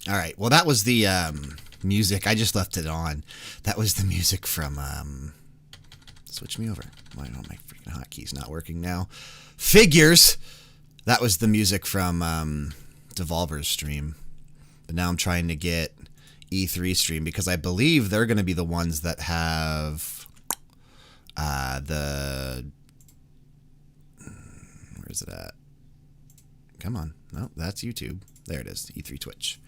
All right. Well, that was the music. I just left it on. That was the music from. Switch me over. Why are my freaking hotkeys not working now? Figures. That was the music from Devolver's stream. But now I'm trying to get E3 stream because I believe they're going to be the ones that have the. Where's it at? Come on. No, that's YouTube. There it is. E3 Twitch.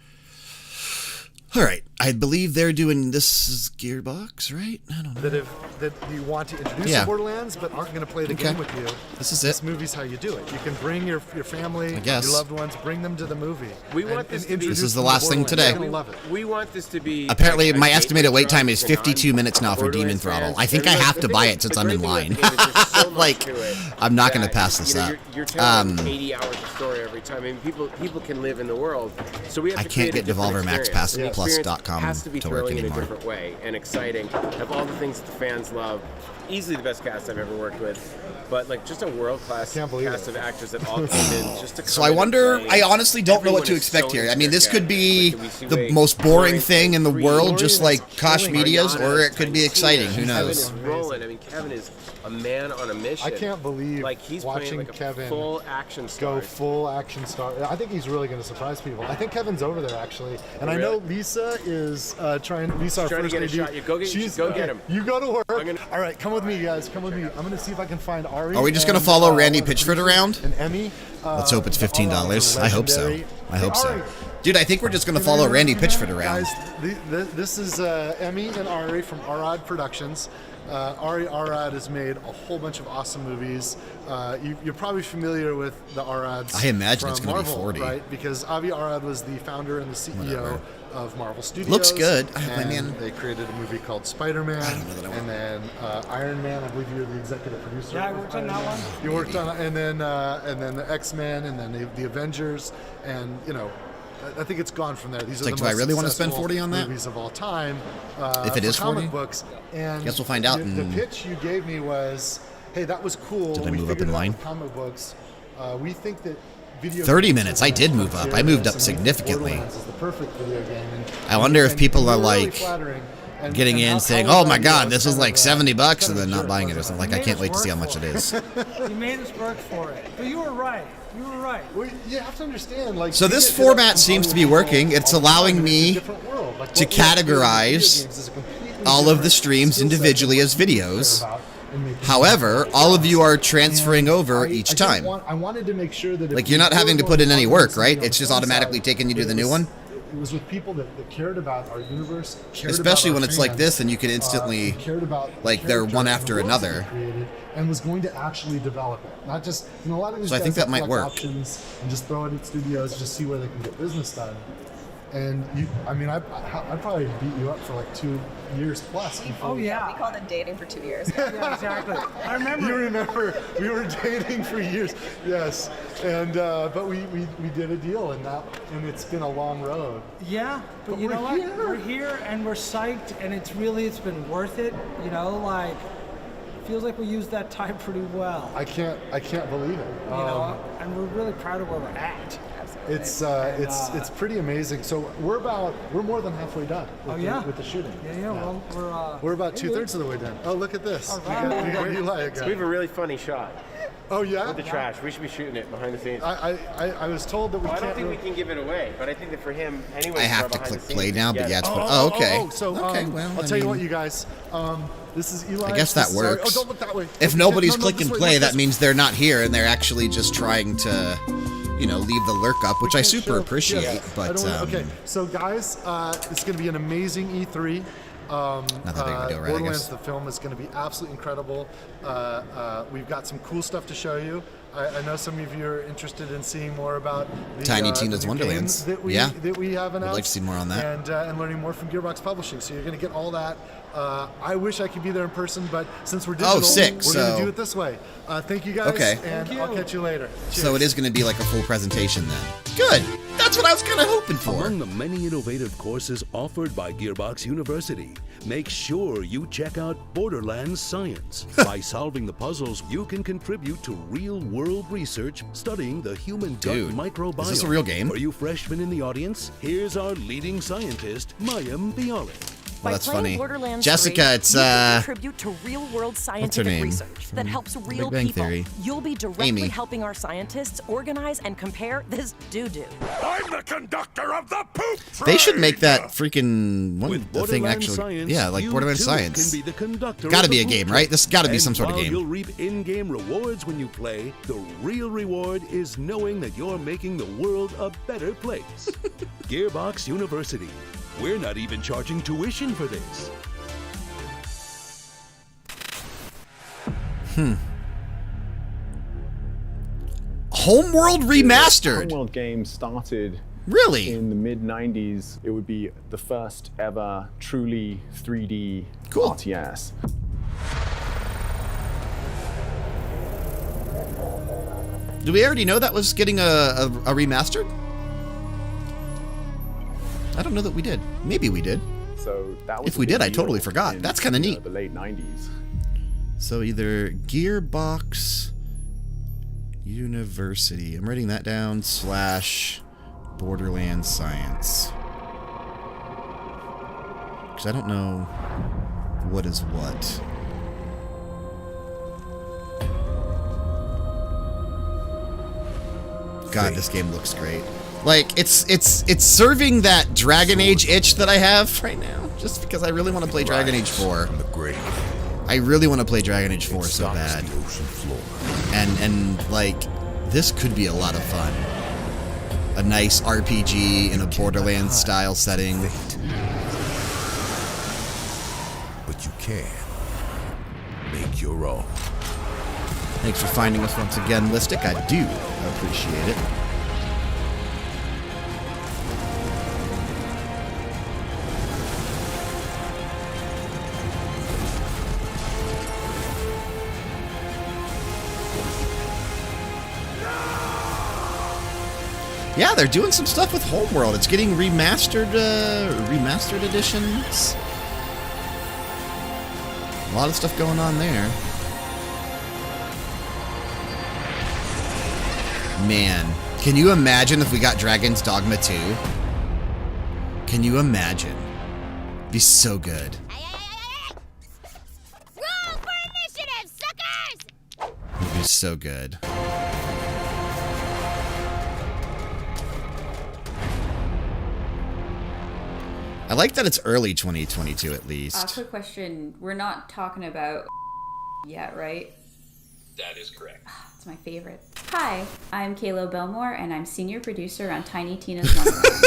All right. I believe they're doing this is Gearbox, right? I don't know. That you want to introduce to Borderlands, but aren't going to play the game with you. This is it. This movie's how you do it. You can bring your family, your loved ones, bring them to the movie. We want this to be. This is the last thing today. You're gonna love it. We want this to be. Apparently, my estimated wait time is 52 minutes now for Demon Throttle. I think I have to buy it since I'm in line. Like, I'm not going to pass this up. You're telling 80 hours of story every time. I mean, people can live in the world, so we have to I can't get Devolver Max Pass Plus.com has to be to work anymore. In a different way and exciting. Have all the things that the fans love. Easily the best cast I've ever worked with, but like just a world-class cast of actors that all came in just to. So I wonder. I honestly don't know what to expect here. I mean, this could be the most boring thing in the world, just like Koch Media's, or it could be exciting. Who knows? Kevin is rolling. I mean, Kevin is a man on a mission. I can't believe like he's watching like Kevin full action star. Go full action star. I think he's really going to surprise people. I think Kevin's over there actually, and I know Lisa is trying. Lisa, our trying to first get a AD, shot. You go get him. You go to work. All right, come with me, guys. Come with me. I'm going to see if I can find Ari. Are we just going to follow Randy Pitchford around? And Emmy. Let's hope it's $15. I hope so. I hope so. Dude, I think we're just going to follow Randy Pitchford around. Guys, this is Emmy and Ari from Arad Productions. Ari Arad has made a whole bunch of awesome movies. You're probably familiar with the Arads. I imagine from it's going to be Marvel, 40. Right? Because Avi Arad was the founder and the CEO of Marvel Studios. Looks good. They created a movie called Spider-Man. And then Iron Man. I believe you're the executive producer. Yeah, I worked on that one. You worked on it. And then the X-Men, and then the Avengers. And, you know, I think it's gone from there. These are the do most I really want to spend successful 40 on that? movies of all time. If it is 40? Comic books. And guess we'll find out. The pitch you gave me was, hey, that was cool. Did I move up in line? Comic books. We think that video 30 minutes. I did move up. I moved up significantly. Borderlands is the perfect video game. I wonder if people are like getting in saying, "Oh my God, this is like $70," and then not buying it or something. Like, I can't wait to see how much it is. You made us work for it, but you were right. You were right. Well, you have to understand, like. So this format seems to be working. It's allowing me to categorize all of the streams individually as videos. However, all of you are transferring over each time. I wanted to make sure that like, you're not having to put in any work, right? It's just automatically taking you to the new one. It was with people that cared about our universe, especially when it's like this, and you can instantly like they're one after another. And was going to actually develop it, not just a lot of these. So I think that might work. Options and just throw it at studios, just see where they can get business done. And I probably beat you up for like 2 years plus. Oh yeah, we called it dating for 2 years. Yeah, exactly. I remember. You remember? We were dating for years. Yes, and but we did a deal, and it's been a long road. Yeah, but you know what? We're here and we're psyched, and it's been worth it. You know, like. Feels like we used that time pretty well. I can't believe it. You know, and we're really proud of where we're at. Absolutely. It's pretty amazing. So we're more than halfway done with the shooting. Yeah. Well, we're about 2/3 of the way done. Oh, look at this. All right. We got Eli again. We have a really funny shot. Oh yeah. With the trash, we should be shooting it behind the scenes. I was told that we can't. I don't think we can give it away, but I think that for him, anyway. I have to click play now, but yeah, it's okay. So I'll tell you what, you guys. This is Eli. I guess that works. Don't look that way. If nobody's clicking play, that means they're not here and they're actually just trying to, leave the lurk up, which I super appreciate. Yes. But okay, so guys, it's going to be an amazing E3. Not that big of a deal, right? Borderlands, the film, is going to be absolutely incredible. We've got some cool stuff to show you. I know some of you are interested in seeing more about the Tiny Tina's Wonderlands. That we have announced. I'd like to see more on that. And learning more from Gearbox Publishing. So you're going to get all that. I wish I could be there in person, but since we're digital, sick. we're So- going to do it this way. Thank you guys, Okay. and I'll catch you later. So it is going to be like a full presentation then. Good. That's what I was kind of hoping for. Among the many innovative courses offered by Gearbox University, make sure you check out Borderlands Science. By solving the puzzles, you can contribute to real-world research studying the human gut Dude, microbiome. is this a real game? For you freshmen in the audience, here's our leading scientist, Mayim Bialik. Well, that's By playing funny. Borderlands Jessica, 3, it's you can contribute to real-world her scientific name? research that helps real Bang people. Theory. You'll be directly Amy. helping our scientists organize and compare this doo-doo. I'm the conductor of the poop train! They should make that freaking one With the thing Borderlands actually. Science, Yeah, like you Borderlands too Science. Can be the conductor Gotta of be the a poop game, train. right? This gotta be And some sort of while game. You'll reap in-game rewards when you play. The real reward is knowing that you're making the world a better place. Gearbox University. We're not even charging tuition for this. Homeworld remastered. Homeworld game started Really? in the mid 90s. It would be the first ever truly 3D Cool. RTS. Do we already know that was getting a remastered? I don't know that we did. Maybe we did. So that was If a we big did, I deal totally forgot. in, That's kinda neat. The late 90s. So either Gearbox University. I'm writing that down. / Borderlands Science. Because I don't know what is what. God, this game looks great. Like it's serving that Dragon Age itch that I have right now. Just because I really want to play Dragon Age 4. I really want to play Dragon Age 4 so bad. And like this could be a lot of fun. A nice RPG in a Borderlands style setting. But you can make your own. Thanks for finding us once again, Listic. I do appreciate it. Yeah, they're doing some stuff with Homeworld. It's getting remastered editions. A lot of stuff going on there. Man, can you imagine if we got Dragon's Dogma 2? Can you imagine? Be so good. Roll for initiative, suckers! It'd be so good. I like that it's early 2022 at least. Quick question. We're not talking about yet, right? That is correct. It's my favorite. Hi, I'm Kayla Belmore, and I'm senior producer on Tiny Tina's Wonderlands.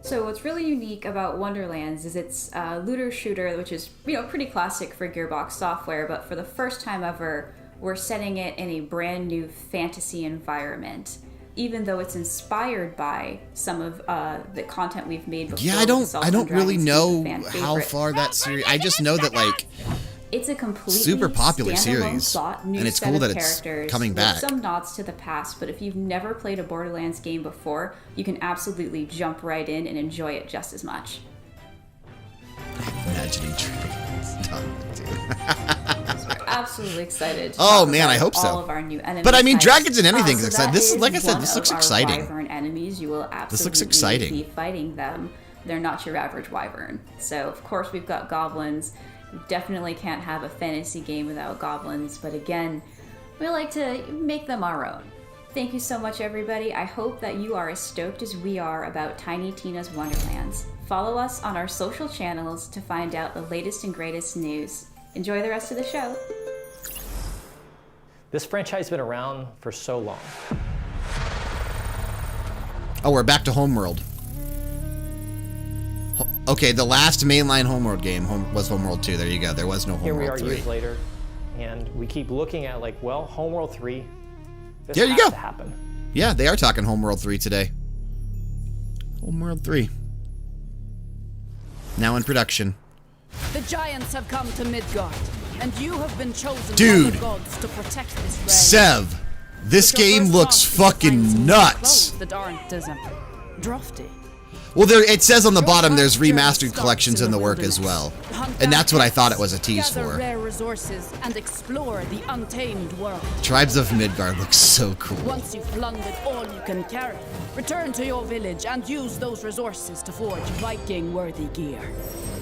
So what's really unique about Wonderlands is it's a looter shooter, which is, pretty classic for Gearbox software, but for the first time ever, we're setting it in a brand new fantasy environment. Even though it's inspired by some of the content we've made before. Yeah, I don't really know how far that series. I just know that like it's a completely super popular standalone series, plot, new and it's set cool of that it's characters coming with back. some nods to the past, but if you've never played a Borderlands game before, you can absolutely jump right in and enjoy it just as much. Imagining Dragon's Dogma 2. Absolutely excited. To Oh, talk man, I about hope so. All of our new enemy But I mean, types. dragons and anything. So Excited. that This is is like I said. one This of looks our exciting. Wyvern enemies. You will absolutely This looks exciting. be fighting them. They're not your average wyvern. So of course we've got goblins. You definitely can't have a fantasy game without goblins. But again, we like to make them our own. Thank you so much, everybody. I hope that you are as stoked as we are about Tiny Tina's Wonderlands. Follow us on our social channels to find out the latest and greatest news. Enjoy the rest of the show. This franchise has been around for so long. Oh, we're back to Homeworld. Okay, the last mainline Homeworld game was Homeworld 2. There you go. There was no Here we are Homeworld 3. years later, and we keep looking at Homeworld 3. This There you has go. to happen. Yeah, they are talking Homeworld 3 today. Homeworld 3. Now in production. The giants have come to Midgard, and you have been chosen Dude. by the gods to protect this realm. Sev, this But your game first looks task is to find fucking some nuts. clothes that aren't drafty. Well, there it says on the bottom there's remastered collections in the work as well. And that's what I thought it was a tease Gather for. rare resources and explore the untamed world. Tribes of Midgard looks so cool. Once you've plundered all you can carry, return to your village and use those resources to forge Viking-worthy gear.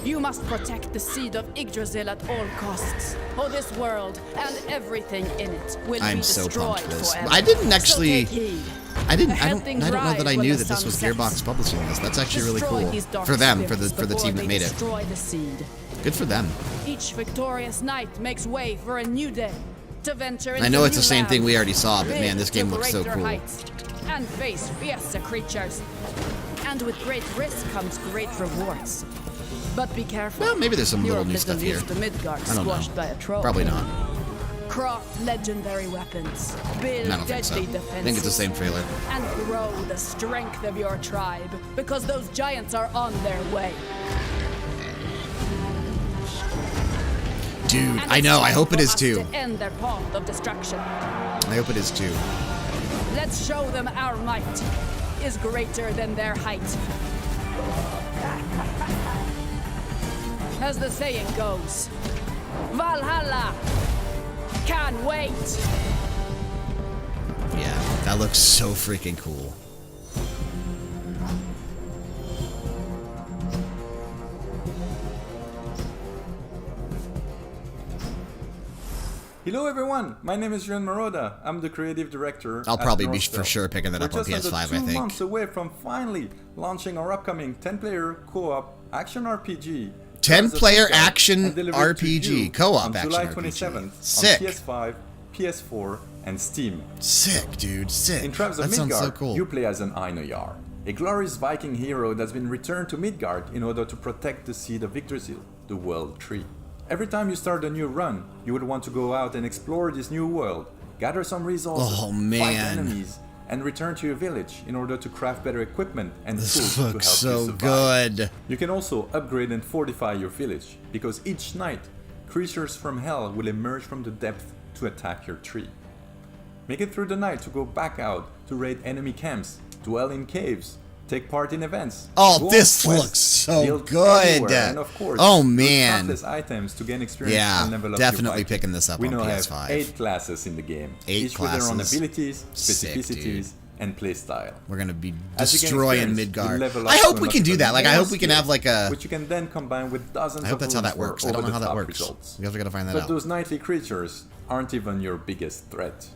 You must protect the seed of Yggdrasil at all costs, or this world and everything in it will I'm be so destroyed pumped for this. forever. I didn't So actually. take heed. I don't know Healthing that I rise knew when that the this was sun Gearbox sets. publishing this. That's actually really Destroy cool these dark for them, for spirits the before team that they made it. destroy the seed. Good for them. Each victorious knight makes way for a new day to venture into I know it's the new same thing lands, we already saw, but man, build this game to looks so greater cool. heights, and face fiercer creatures. And with great risk comes great rewards. But be careful. Well, maybe there's some You're little new a little stuff here. used to Midgard I don't know. squashed by a troll. Probably not. Craft legendary weapons, build I don't think so. deadly I defenses, think it's the same trailer. and grow the strength of your tribe, because those giants are on their way. Dude, And I it's know. I time hope it for is us too. to end their path of destruction. I hope it is too. Let's show them our might is greater than their height. As the saying goes, Valhalla can't wait. Yeah, that looks so freaking cool. Hello everyone, my name is Juan Maroda. I'm the creative director. I'll at probably be Northville. for sure picking that up on We're just PS5, I under 2 think. months away from finally launching our upcoming 10-player co-op action RPG. 10-player Midgard, action and delivered to RPG, you co-op on action July RPG. 27th Sick. on PS5, PS4, and Steam. Sick, dude. Sick. In Tribes of That sounds Midgard, so cool. you play as an Einarjar, a glorious Viking hero that's been returned to Midgard in order to protect the seed of Yggdrasil, the World Tree. Every time you start a new run, you would want to go out and explore this new world, gather some resources, Oh, fight man. enemies, and return to your village in order to craft better equipment and This tools to help looks you so survive. good. You can also upgrade and fortify your village, because each night, creatures from hell will emerge from the depth to attack your tree. Make it through the night to go back out to raid enemy camps, dwell in caves, take part in events. Oh, go on this quests, looks so build good. anywhere, and of course, Oh, use man. countless items to gain experience Yeah, and level up your definitely Viking. picking this up We on now PS5. have 8 classes in the game, 8 each with their own classes. abilities, Sick, specificities, dude. and playstyle. We're gonna be As you gain destroying experience, you Midgard. level up I to hope we unlock can do even that. Like, I more hope we can skills, have like a. which you can then combine with dozens I hope of that's how runes that for works. I don't know how that over-the-top works. results. We have to find that But out. those nightly creatures aren't even your biggest threat.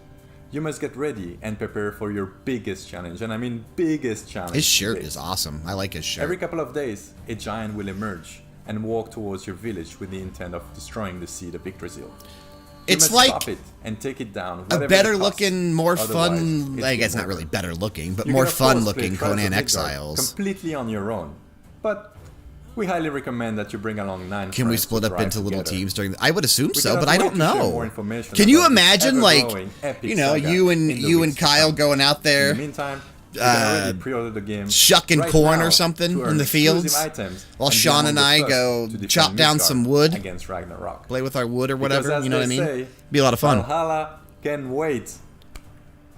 You must get ready and prepare for your biggest challenge, and I mean biggest challenge. His shirt today. is awesome. I like his shirt. Every couple of days, a giant will emerge and walk towards your village with the intent of destroying the seed of Yggdrasil. You It's must like stop it and take it down. a whatever better it costs. looking, more Otherwise, fun. it's I guess game not over. really better looking, but You more can, of course, fun play looking Tribes Conan of Midgard Exiles. completely on your own, but we highly recommend that you bring along 9 Can we friends split to up drive into little together. teams during? I would assume We so, cannot but I wait don't to share know. more information Can you about this imagine, like, ever-growing epic you know, saga you in the and weeks to Kyle come. going out there, In the meantime, you can already pre-order the game shucking right corn now or something to in earn the exclusive fields, items while and be Sean among and the I first go to defend chop down Midgard some wood, against Ragnarok. play with our wood or Because whatever. as You know what I they mean? say, Be a lot of fun. Valhalla can wait.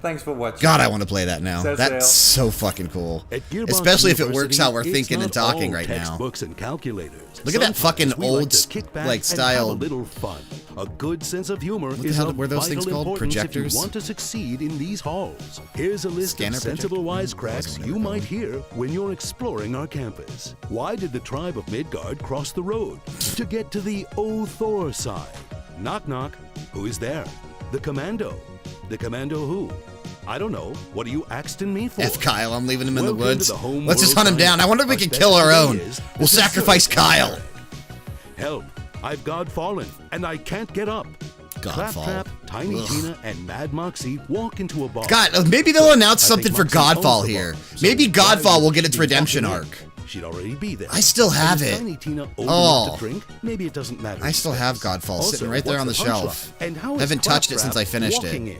Thanks for watching. God, I want to play that now. Set That's sail. so fucking cool. At Gearbox Especially if it works University, how we're it's thinking and not all talking right now. textbooks and calculators. Look at that fucking Sometimes we like old, to kick back like, and style. have a little fun. A good sense of humor the is hell of were those things vital called? importance Projectors? if you want to succeed in these halls. Here's a list Scanner of sensible projector? wisecracks you might hear when you're exploring our campus. Why did the tribe of Midgard cross the road? To get to the Thor side. Knock knock. Who is there? The commando. The commando who? I don't know. What are you axing me for? F Kyle, I'm leaving him in the Welcome to woods. the home Let's just world hunt him down. I wonder if we science. can kill our special own. is We'll the sacrifice deserted Kyle. barrack. Help! I've God fallen, and I can't get up. Godfall. Claptrap, Tiny Ugh. Tina, and Mad Moxie walk into a bar. God, maybe they'll announce I think something for Moxie owns Godfall the here. bar, so Maybe why Godfall would will get she its be redemption walking arc. in? She'd already be there. I still And have is it. Tiny Tina old Oh. enough to drink? Maybe it doesn't matter. I still have Godfall Also, sitting right there what's on the punchline? shelf. And how is Haven't touched it Claptrap since I finished it. walking in?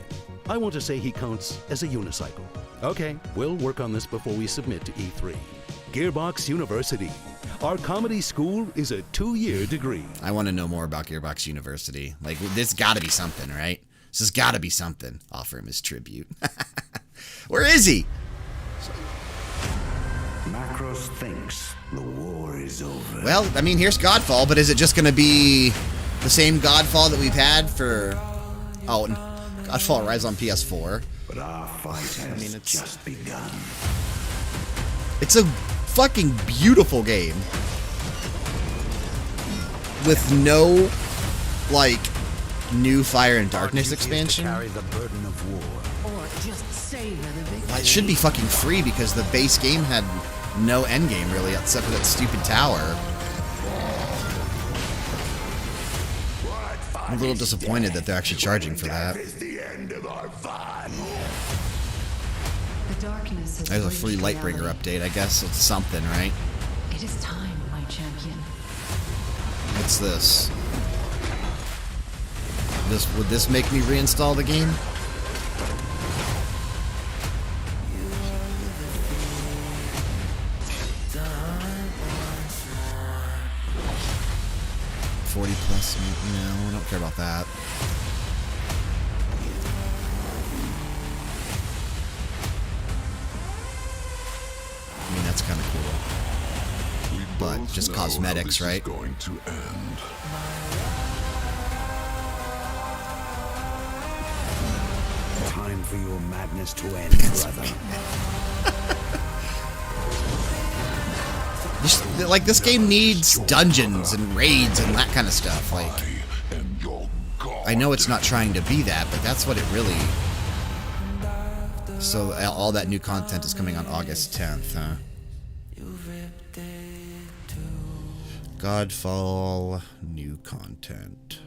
I want to say he counts as a unicycle. Okay, we'll work on this before we submit to E3. Gearbox University. Our comedy school is a 2-year degree. I want to know more about Gearbox University. Like, this got to be something, right? This has got to be something. Offer him his tribute. Where is he? Macros thinks the war is over. Well, I mean, here's Godfall, but is it just going to be the same Godfall that we've had for... Oh, Godfall Rise on PS4. But our fight has just begun. It's a fucking beautiful game. With no, like, new Fire and Darkness expansion. Carry the burden of war. Or just savor the victory. Well, it should be fucking free because the base game had no endgame really, except for that stupid tower. I'm a little disappointed that they're actually charging for that. There's a free Lightbringer update. I guess it's something, right? It is time, my champion. What's this? Would this make me reinstall the game? $40+? No, I don't care about that. I mean, that's kind of cool. But just cosmetics, right? Going to end. Time for your madness to end, brother. Like, this game needs dungeons and raids and that kind of stuff. Like, I know it's not trying to be that, but that's what it really... So all that new content is coming on August 10th, huh? Godfall new content.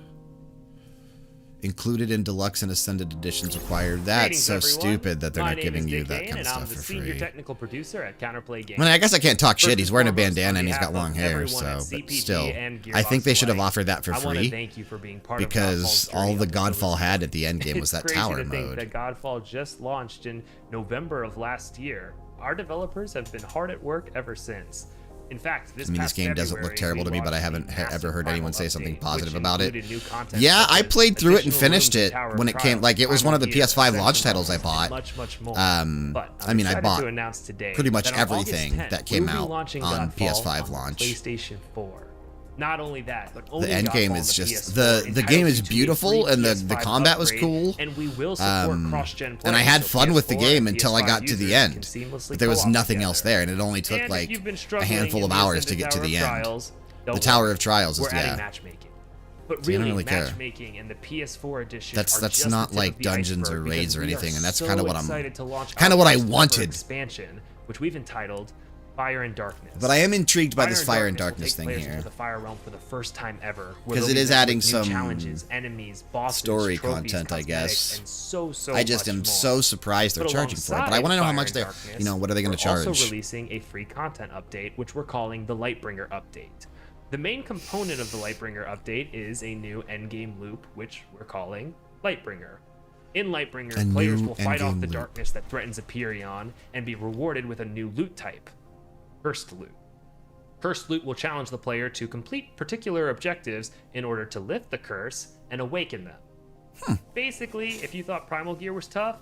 Included in deluxe and ascended editions required. That's so stupid that they're not giving you that kind of stuff for free. Senior technical producer at Counterplay Games. I mean, I guess I can't talk shit. He's wearing a bandana and he's got long hair, so but still, I think they should have offered that for free because all the Godfall had at the end game was that tower mode. That Godfall just launched in November of last year. Our developers have been hard at work ever since. In fact, this game doesn't look terrible to me, but I haven't ever heard anyone say something positive about it. Yeah, I played through it and finished it when it came. Like, it was one of the PS5 launch titles I bought. I mean, I bought pretty much everything that came out on PS5 launch. PlayStation 4. Not only that, but the end game is just the game is beautiful and the combat was cool. And we will support cross-gen play, and I had fun with the game until I got to the end. But there was nothing else there, and it only took like a handful of hours to get to the end. The Tower of Trials is matchmaking. But really, matchmaking in the PS4 edition that's not like dungeons or raids or anything, and that's kind of what I wanted. Expansion, which we've entitled Fire and Darkness. But I am intrigued by this Fire and Darkness thing here. The Fire Realm for the first time ever, because it is adding some challenges, enemies, bosses, story trophies, content, I guess. And so I just am so surprised they're charging for it. But I want to know how much they're, what are they going to charge? We're also releasing a free content update, which we're calling the Lightbringer update. The main component of the Lightbringer update is a new endgame loop, which we're calling Lightbringer. In Lightbringer, players will fight off the darkness that threatens Aperion and be rewarded with a new loot type. Cursed loot. Cursed loot will challenge the player to complete particular objectives in order to lift the curse and awaken them. Basically, if you thought Primal Gear was tough,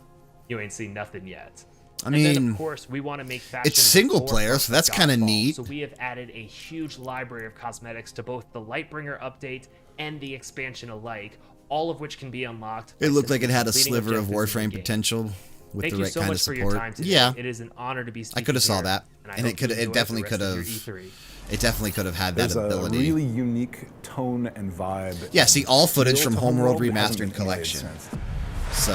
you ain't seen nothing yet. I mean, then, of course, we want to make it's single player, so that's kind of neat. So we have added a huge library of cosmetics to both the Lightbringer update and the expansion alike, all of which can be unlocked. It looked like it had a sliver of Warframe potential. With the right kind of support. Yeah, it is an honor to be I could have saw that, and it definitely could have. It definitely could have had that ability. A really unique tone and vibe. Yeah, see, all footage from Homeworld Remastered Collection. So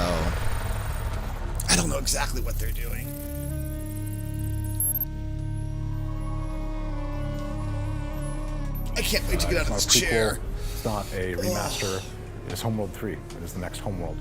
I don't know exactly what they're doing. I can't wait to get out of this chair. It's not a remaster. It's Homeworld 3. It is the next Homeworld.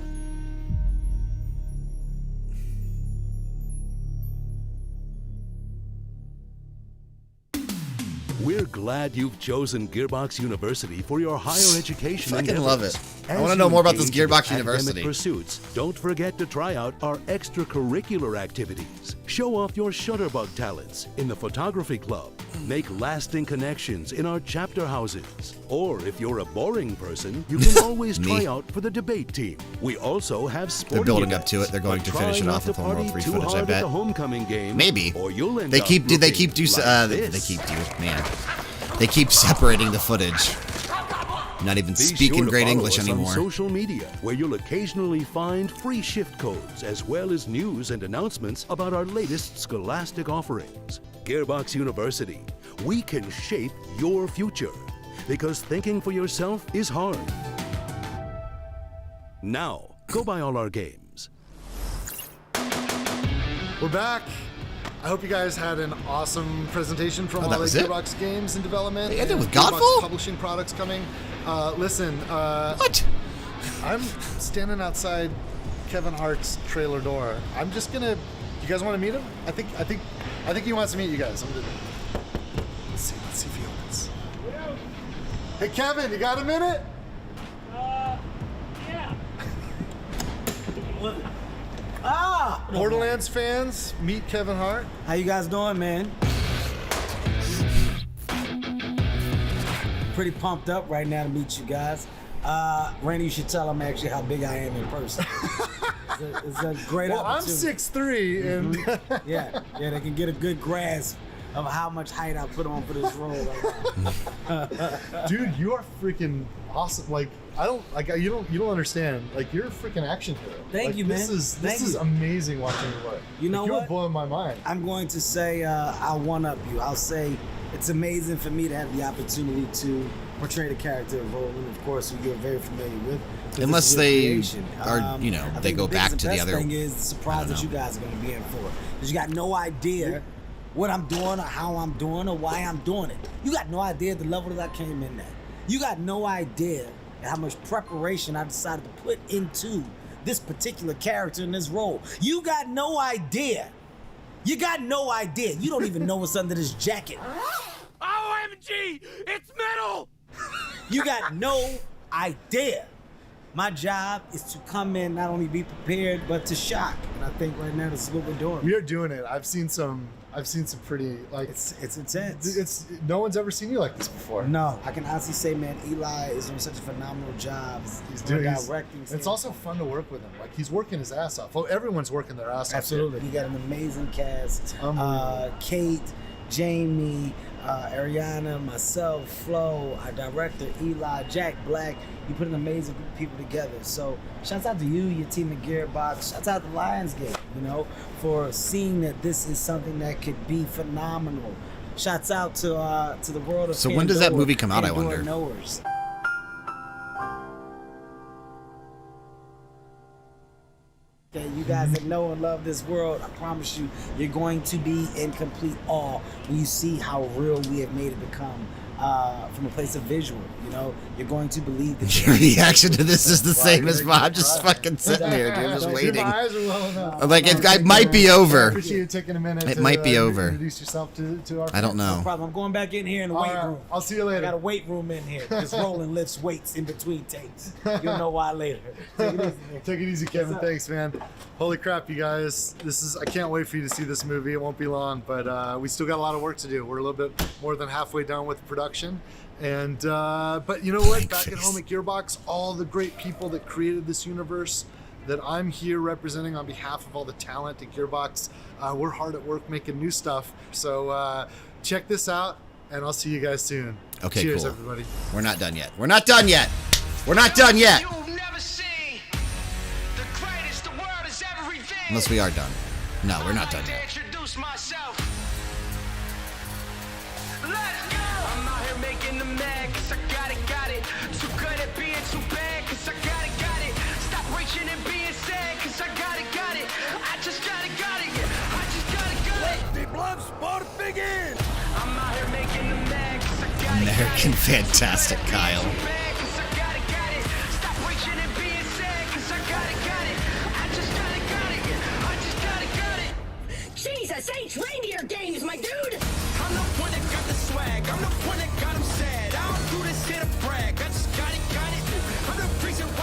We're glad you've chosen Gearbox University for your higher education. I fucking love it. I want to know more about this Gearbox University. Pursuits, don't forget to try out our extracurricular activities. Show off your shutterbug talents in the photography club. Make lasting connections in our chapter houses. Or if you're a boring person, you can always try out for the debate team. We also have sporting They're building events, up to it. They're going to but finish try it not off with to Home World party 3 too footage, I hard at bet. the homecoming game, Maybe. or you'll end They up keep. Did they keep looking like They keep separating the footage. Not even Be speaking sure to great follow English us anymore. on social media, where you'll occasionally find free shift codes as well as news and announcements about our latest scholastic offerings. Gearbox University. We can shape your future because thinking for yourself is hard. Now, go buy all our games. We're back. I hope you guys had an awesome presentation from all the Gearbox games in development. They ended with Gearbox Godfall? publishing products coming. Listen. What? I'm standing outside Kevin Hart's trailer door. I'm just gonna. You guys want to meet him? I think he wants to meet you guys. Let's see if he opens. Hey Kevin, you got a minute? Yeah. Borderlands fans, meet Kevin Hart. How you guys doing, man? Pretty pumped up right now to meet you guys. Randy, you should tell them actually how big I am in person. It's a great opportunity. I'm 6'3", and yeah, they can get a good grasp of how much height I put on for this role right now. Dude, you are freaking awesome. Like you don't understand. Like you're a freaking action hero. Thank you, man. This is amazing watching you work. You know you're what? blowing my mind. I'm going to say I'll one up you. I'll say it's amazing for me to have the opportunity to portray the character of Roland, of course, who you're very familiar with. Unless they are, I they think go the back biggest to the and best other. thing is the surprise that you guys are going to be in for, because you got no idea what I'm doing or how I'm doing or why I'm doing it. You got no idea the level that I came in at. You got no idea how much preparation I decided to put into this particular character in this role. You got no idea. You got no idea. You don't even know what's under this jacket. OMG! It's metal! You got no idea. My job is to come in, not only be prepared, but to shock. And I think right now this is what we're doing. We are doing it. I've seen some pretty, like, it's intense. No one's ever seen you like this before. No, I can honestly say, man, Eli is doing such a phenomenal job. He's doing directing. It's also fun to work with him. Like, he's working his ass off. Well, everyone's working their ass off. Absolutely. You got an amazing cast. Kate, Jamie, Ariana, myself, Flo, our director, Eli, Jack Black. You put an amazing group of people together. So shouts out to you, your team at Gearbox. Shouts out to Lionsgate, for seeing that this is something that could be phenomenal. Shouts out to the world of So when does that Pandora, movie come out, I Pandora wonder? Knowers. Okay, you guys that know and love this world, I promise you, you're going to be in complete awe when you see how real we have made it become from a place of visual. You're going to believe that Your reaction to this is the same as mine. I'm just fucking sitting here, dude, just waiting. My eyes are welling up. Like, it might be over. I appreciate you taking a minute. It might be over. Introduce yourself to our. I don't know. No problem. I'm going back in here in the weight room. I'll see you later. I got a weight room in here. Just rolling lifts weights in between takes. You'll know why later. Take it easy, man. Take it easy, Kevin. Thanks, man. Holy crap, you guys. I can't wait for you to see this movie. It won't be long, but we still got a lot of work to do. We're a little bit more than halfway done with production. And but you know what? Back at home at Gearbox, all the great people that created this universe that I'm here representing on behalf of all the talent at Gearbox, we're hard at work making new stuff. So check this out, and I'll see you guys soon. Okay, Cheers, cool. everybody. We're not done yet. We're not done yet. We're not done yet. Unless we are done. No, we're not done yet. I'm out here making them mad, cause I got it. Too good at being too bad, cause I got it. Stop reaching and being sad, cause I got it. I just got it. I just got it. Let the blood sport begin. I'm out here making them mad, cause I got it. American Fantastic Kyle. Stop reaching and being sad, cause I got it. I just got it. Jesus H reindeer games, my dude! I'm the one that got the swag. I'm the one that got him sad. I don't do this here to brag. I just got it. I'm the reason why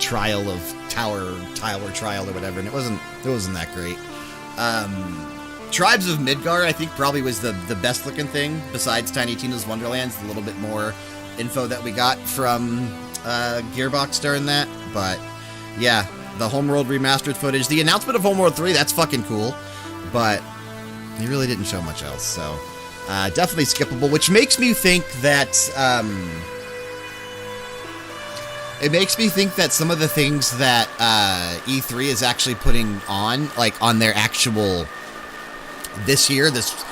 trial of Tower Trial or whatever, and it wasn't that great. Tribes of Midgar, I think, probably was the best looking thing besides Tiny Tina's Wonderlands. A little bit more info that we got from Gearbox during that, but yeah, the Homeworld remastered footage, the announcement of Homeworld 3, that's fucking cool, but he really didn't show much else. So Definitely skippable, which makes me think that some of the things that E3 is actually putting on, like on their actual this year, this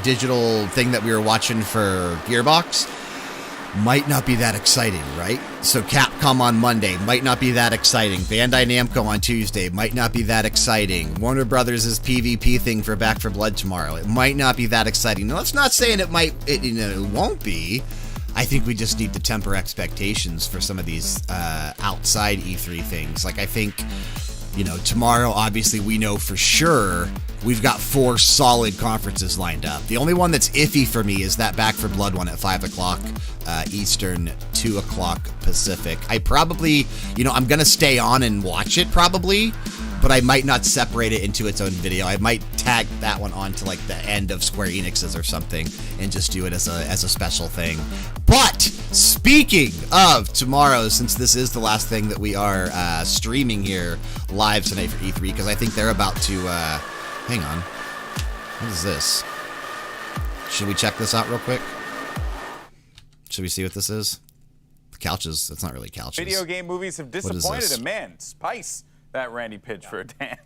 digital thing that we were watching for Gearbox, might not be that exciting, right? So Capcom on Monday might not be that exciting. Bandai Namco on Tuesday might not be that exciting. Warner Brothers' PvP thing for Back 4 Blood tomorrow, it might not be that exciting. Now, that's not saying it won't be. I think we just need to temper expectations for some of these outside E3 things. Like, I think, tomorrow, obviously, we know for sure we've got 4 solid conferences lined up. The only one that's iffy for me is that Back 4 Blood one at 5 o'clock Eastern, 2 o'clock Pacific. I probably, I'm going to stay on and watch it probably, but I might not separate it into its own video. I might tag that one on to like the end of Square Enix's or something and just do it as a special thing. But speaking of tomorrow, since this is the last thing that we are streaming here live tonight for E3, because I think they're about to, hang on, what is this? Should we check this out real quick? Should we see what this is? The couches, it's not really couches. Video game movies have disappointed a man. Spice. That Randy pitch for Dan.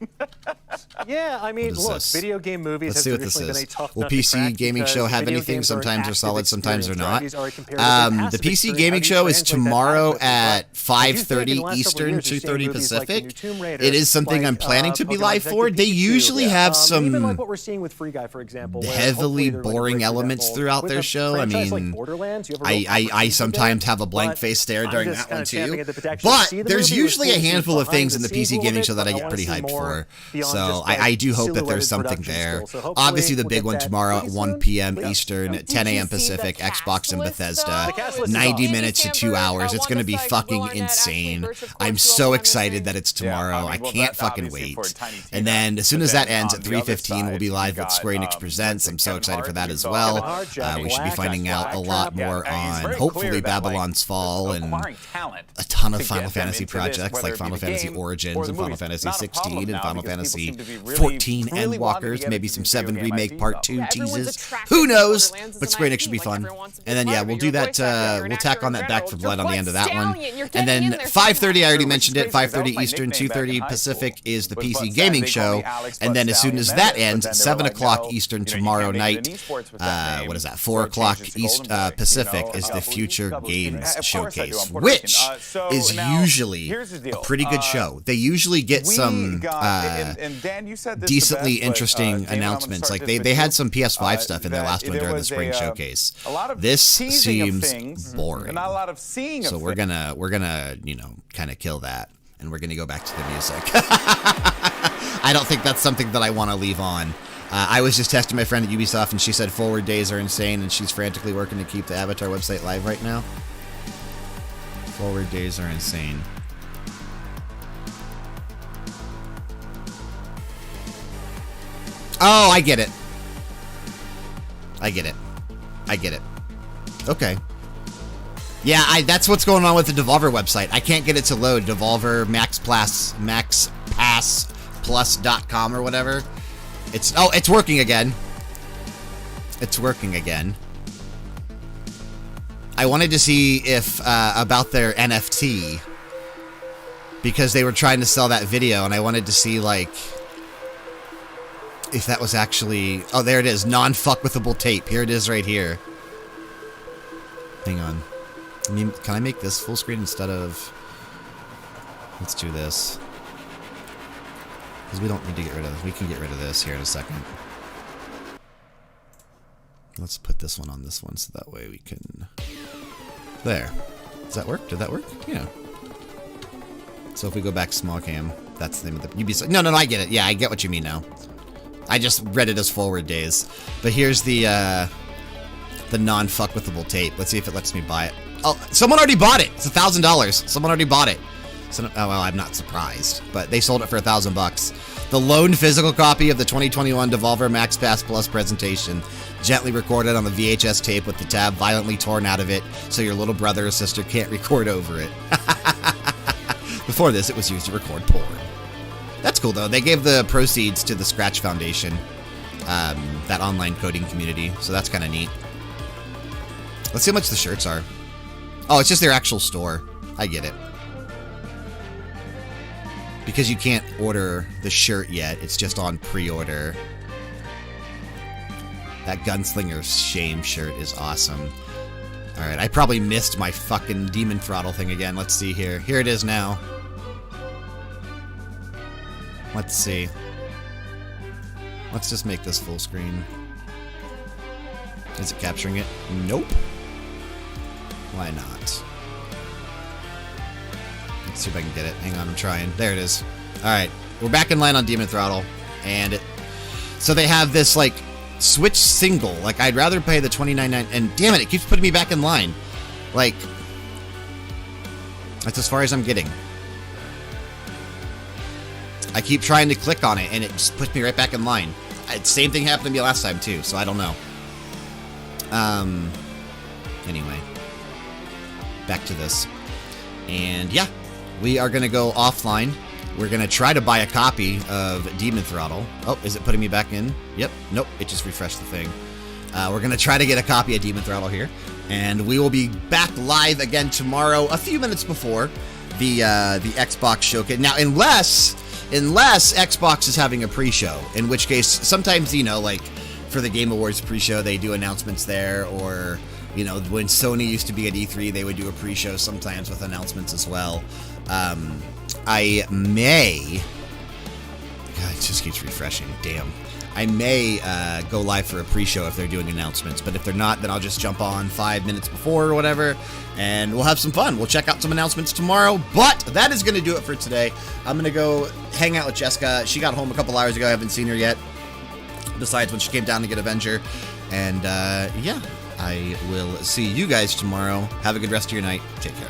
Yeah, I mean, look, this? video game movies Let's have see what this traditionally been a is. tough Will nut to PC crack Gaming because Show have video anything? games are an Sometimes they're active solid, sometimes they're not. experience. RPGs are a comparatively The passive PC experience. Gaming How do you Show is translate that tomorrow concept? at I do think in the 5:30 last couple Eastern, years, you're seeing 2:30 movies like the Pacific. new Tomb Raider, It is something like, I'm planning to be Pokemon live for. Detective They Pikachu, usually have even like some what we're seeing with Free Guy, for example, where heavily hopefully they're going to boring break through that elements mold. throughout With their a show. I franchise like mean, Borderlands, you have a real I opportunity sometimes there, have a blank but face stare I'm during just that one kinda champing too. at the bit to actually But see the there's movie, usually a which is handful of behind things in the the scenes a PC little Gaming bit, Show that but I I get wanna pretty see hyped more for. beyond So just, like, I do hope that there's silhouetted something production there. skills. So hopefully Obviously, the we'll big get one that tomorrow pretty at 1 soon. p.m. Yeah. Eastern, Did 10 you a.m. see the Pacific, cast Xbox and list, Bethesda. The cast list is 90 awesome. minutes to 2 hours. It's going to be fucking insane. I'm so excited that it's tomorrow. I can't fucking wait. And then as soon as that ends at 3:15, we'll be live with Square Enix Presents. I'm so excited for that as well. We should be finding out a lot more on hopefully Babylon's Fall and a ton of Final Fantasy projects like Final Fantasy Origins and Final Fantasy 16 and Final Fantasy 14 Endwalkers, maybe some 7 Remake Part 2 teases. Who knows? But Square Enix should be fun. And then, yeah, we'll do that. We'll tack on that Back 4 Blood on the end of that one. And then 5:30, I already mentioned it, 5:30 Eastern, 2:30 Pacific is the PC Gaming Show. And then as soon as that ends, at 7 o'clock Eastern tomorrow night, what is that, 4 o'clock East Pacific is the Future Games Showcase, which is usually a pretty good show. They usually get some decently interesting announcements. Like they had some PS5 stuff in their last one during the spring showcase. This seems boring. So we're gonna kind of kill that, and we're gonna go back to the music. I don't think that's something that I want to leave on. I was just texting my friend at Ubisoft, and she said forward days are insane, and she's frantically working to keep the Avatar website live right now. Forward days are insane. Oh, I get it. I get it. Okay. Yeah, that's what's going on with the Devolver website. I can't get it to load. Devolver MaxPassPlus.com or whatever. It's working again. It's working again. I wanted to see if about their NFT, because they were trying to sell that video, and I wanted to see like if that was actually... Oh, there it is. Non-fuckwithable tape. Here it is right here. Hang on. Can I make this full screen instead of... Let's do this. Because we don't need to get rid of this. We can get rid of this here in a second. Let's put this one on this one so that way we can... There. Does that work? Did that work? Yeah. So if we go back small cam, that's the name of the... Ubisoft. No, I get it. Yeah, I get what you mean now. I just read it as forward days. But here's the non-fuckwithable tape. Let's see if it lets me buy it. Oh, someone already bought it. It's $1,000. Someone already bought it. So, oh, well, I'm not surprised. But they sold it for $1,000. The lone physical copy of the 2021 Devolver Max Pass Plus presentation, gently recorded on the VHS tape with the tab violently torn out of it so your little brother or sister can't record over it. Before this, it was used to record porn. That's cool, though. They gave the proceeds to the Scratch Foundation that online coding community. So that's kind of neat. Let's see how much the shirts are. Oh, it's just their actual store. I get it. Because you can't order the shirt yet. It's just on pre-order. That Gunslinger's Shame shirt is awesome. Alright, I probably missed my fucking Demon Throttle thing again. Let's see here. Here it is now. Let's see. Let's just make this full screen. Is it capturing it? Nope. Why not? Let's see if I can get it. Hang on, I'm trying. There it is. Alright, we're back in line on Demon Throttle. And so they have this, like, Switch single. Like, I'd rather pay the $29.99. And damn it, it keeps putting me back in line. Like, that's as far as I'm getting. I keep trying to click on it, and it just puts me right back in line. Same thing happened to me last time, too, so I don't know. Anyway. Back to this. And, yeah. We are going to go offline. We're going to try to buy a copy of Demon Throttle. Oh, is it putting me back in? Yep. Nope. It just refreshed the thing. We're going to try to get a copy of Demon Throttle here. And we will be back live again tomorrow, a few minutes before the Xbox showcase. Now, unless Xbox is having a pre-show, in which case, sometimes, you know, like, for the Game Awards pre-show, they do announcements there, or, you know, when Sony used to be at E3, they would do a pre-show sometimes with announcements as well. I may... God, it just keeps refreshing. Damn. I may go live for a pre-show if they're doing announcements, but if they're not, then I'll just jump on 5 minutes before or whatever, and we'll have some fun. We'll check out some announcements tomorrow, but that is going to do it for today. I'm going to go hang out with Jessica. She got home a couple hours ago. I haven't seen her yet, besides when she came down to get Avenger. And, yeah, I will see you guys tomorrow. Have a good rest of your night. Take care.